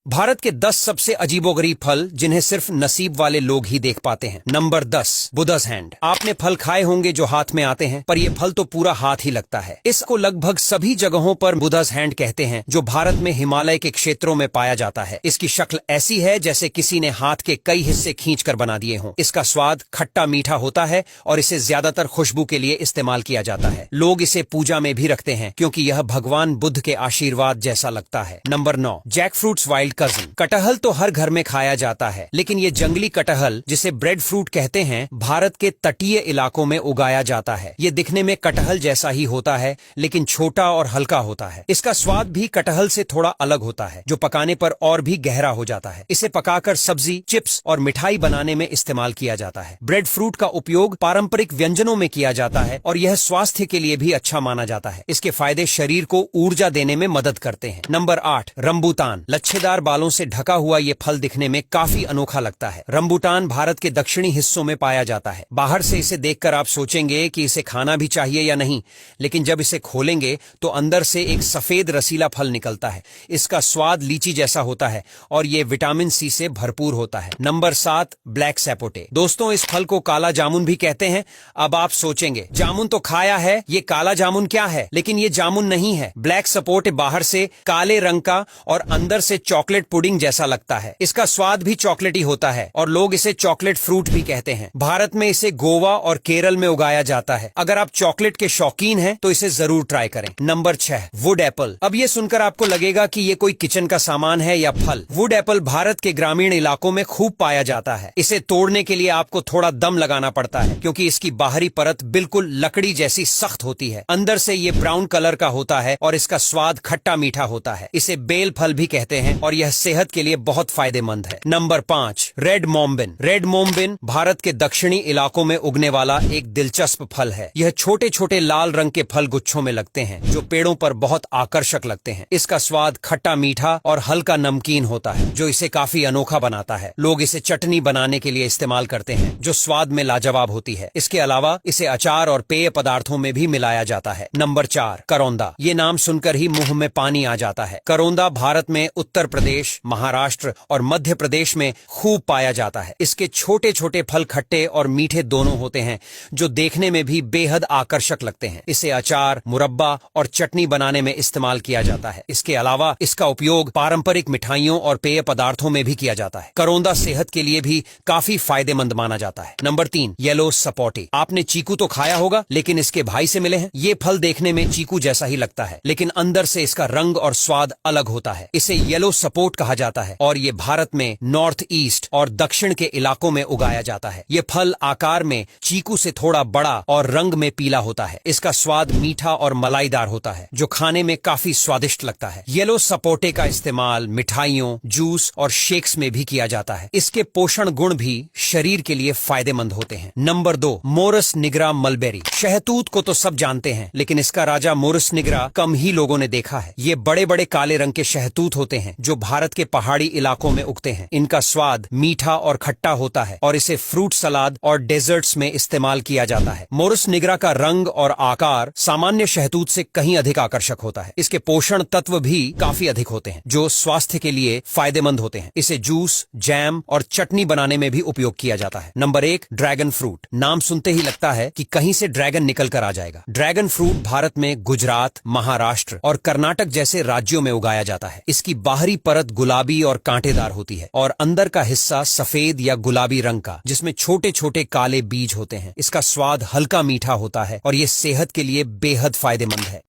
भारत के 10 सबसे अजीबोगरीब फल जिन्हें सिर्फ नसीब वाले लोग ही देख पाते हैं। Number 10, Buddha's hand. आपने फल खाए होंगे जो हाथ में आते हैं, पर यह फल तो पूरा हाथ ही लगता है। इसको लगभग सभी जगहों पर बुद्धा's हैंड कहते हैं, जो भारत में हिमालय के क्षेत्रों में पाया जाता है। इसकी शक्ल ऐसी है जैसे किसी ने हाथ के कई हिस्से खींचकर बना दिए हों। इसका स्वाद खट्टा मीठा होता है और इसे ज्यादातर खुशबू के लिए इस्तेमाल किया जाता है। लोग इसे पूजा में भी रखते हैं क्योंकि यह भगवान बुद्ध के आशीर्वाद जैसा लगता है। Number 9, jack fruits wild cousin. कटहल तो हर घर में खाया जाता है, लेकिन ये जंगली कटहल, जिसे ब्रेड फ्रूट कहते हैं, भारत के तटीय इलाकों में उगाया जाता है। ये दिखने में कटहल जैसा ही होता है, लेकिन छोटा और हल्का होता है। इसका स्वाद भी कटहल से थोड़ा अलग होता है, जो पकाने पर और भी गहरा हो जाता है। इसे पकाकर सब्जी, चिप्स और मिठाई बनाने में इस्तेमाल किया जाता है। ब्रेड फ्रूट का उपयोग पारंपरिक व्यंजनों में किया जाता है और यह स्वास्थ्य के लिए भी अच्छा माना जाता है। इसके फायदे शरीर को ऊर्जा देने में मदद करते हैं। नंबर 8, रंबूटान। लच्छेदार बालों से ढका हुआ ये फल दिखने में काफी अनोखा लगता है। रंबूटान भारत के दक्षिणी हिस्सों में पाया जाता है। बाहर से इसे देखकर आप सोचेंगे कि इसे खाना भी चाहिए या नहीं, लेकिन जब इसे खोलेंगे तो अंदर से एक सफेद रसीला फल निकलता है। इसका स्वाद लीची जैसा होता है और ये विटामिन सी से भरपूर होता है। Number 7, black sapote. दोस्तों, इस फल को काला जामुन भी कहते हैं। अब आप सोचेंगे, जामुन तो खाया है, ये काला जामुन क्या है? लेकिन ये जामुन नहीं है। ब्लैक सपोटे बाहर से काले रंग का और अंदर से चॉकलेट पुडिंग जैसा लगता है। इसका स्वाद भी चॉकलेटी होता है और लोग इसे चॉकलेट फ्रूट भी कहते हैं। भारत में इसे गोवा और केरल में उगाया जाता है। अगर आप चॉकलेट के शौकीन हैं तो इसे जरूर ट्राई करें। Number 6, wood apple. अब ये सुनकर आपको लगेगा कि ये कोई किचन का सामान है या फल। वुड एप्पल भारत के ग्रामीण इलाकों में खूब पाया जाता है। इसे तोड़ने के लिए आपको थोड़ा दम लगाना पड़ता है, क्योंकि इसकी बाहरी परत बिल्कुल लकड़ी जैसी सख्त होती है। अंदर से ये ब्राउन कलर का होता है और इसका स्वाद खट्टा मीठा होता है। इसे बेल फल भी कहते हैं और यह सेहत के लिए बहुत फायदेमंद है। Number 5, red mombin. Red mombin Bharat के दक्षिणी इलाकों में उगने वाला एक दिलचस्प फल है। यह छोटे छोटे लाल रंग के फल गुच्छों में लगते हैं, जो पेड़ों पर बहुत आकर्षक लगते हैं। इसका स्वाद खट्टा मीठा और हल्का नमकीन होता है, जो इसे काफी अनोखा बनाता है। लोग इसे चटनी बनाने के लिए इस्तेमाल करते हैं, जो स्वाद में लाजवाब होती है। इसके अलावा इसे अचार और पेय पदार्थों में भी मिलाया जाता है। नंबर 4, करौंदा। ये नाम सुनकर ही मुंह में पानी आ जाता है। करौंदा भारत में उत्तर प्रदेश, महाराष्ट्र और मध्य प्रदेश में खूब पाया जाता है। इसके छोटे छोटे फल खट्टे और मीठे दोनों होते हैं, जो देखने में भी बेहद आकर्षक लगते हैं। इसे अचार, मुरब्बा और चटनी बनाने में इस्तेमाल किया जाता है। इसके अलावा इसका उपयोग पारंपरिक मिठाइयों और पेय पदार्थों में भी किया जाता है। करौंदा सेहत के लिए भी काफी फायदेमंद माना जाता है। Number 3, yellow sapote. आपने चीकू तो खाया होगा, लेकिन इसके भाई से मिले हैं। ये फल देखने में चीकू जैसा ही लगता है, लेकिन अंदर से इसका रंग और स्वाद अलग होता है। इसे येलो सपोट कहा जाता है और ये भारत में नॉर्थ ईस्ट और दक्षिण के इलाकों में उगाया जाता है। ये फल आकार में चीकू से थोड़ा बड़ा और रंग में पीला होता है। इसका स्वाद मीठा और मलाईदार होता है, जो खाने में काफी स्वादिष्ट लगता है। येलो सपोटे का इस्तेमाल मिठाइयों, जूस और शेक्स में भी किया जाता है। इसके पोषण गुण भी शरीर के लिए फायदेमंद होते हैं। Number 2, Morris nigra mulberry. शहतूत को तो सब जानते हैं, लेकिन इसका राजा मोरस निग्रा कम ही लोगों ने देखा है। ये बड़े बड़े काले रंग के शहतूत होते हैं, जो भारत के पहाड़ी इलाकों में उगते हैं। इनका स्वाद मीठा और खट्टा होता है और इसे फ्रूट सलाद और डेजर्ट्स में इस्तेमाल किया जाता है। मोरस निग्रा का रंग और आकार सामान्य शहतूत से कहीं अधिक आकर्षक होता है। इसके पोषण तत्व भी काफी अधिक होते हैं, जो स्वास्थ्य के लिए फायदेमंद होते हैं। इसे जूस, जैम और चटनी बनाने में भी उपयोग किया जाता है। Number 1, dragon fruit. नाम सुनते ही लगता है कि कहीं से ड्रैगन निकल कर आ जाएगा। ड्रैगन फ्रूट भारत में गुजरात, महाराष्ट्र और कर्नाटक जैसे राज्यों में उगाया जाता है। इसकी बाहरी परत गुलाबी और कांटेदार होती है और अंदर का हिस्सा सफेद या गुलाबी रंग का, जिसमें छोटे छोटे काले बीज होते हैं। इसका स्वाद हल्का मीठा होता है और ये सेहत के लिए बेहद फायदेमंद है।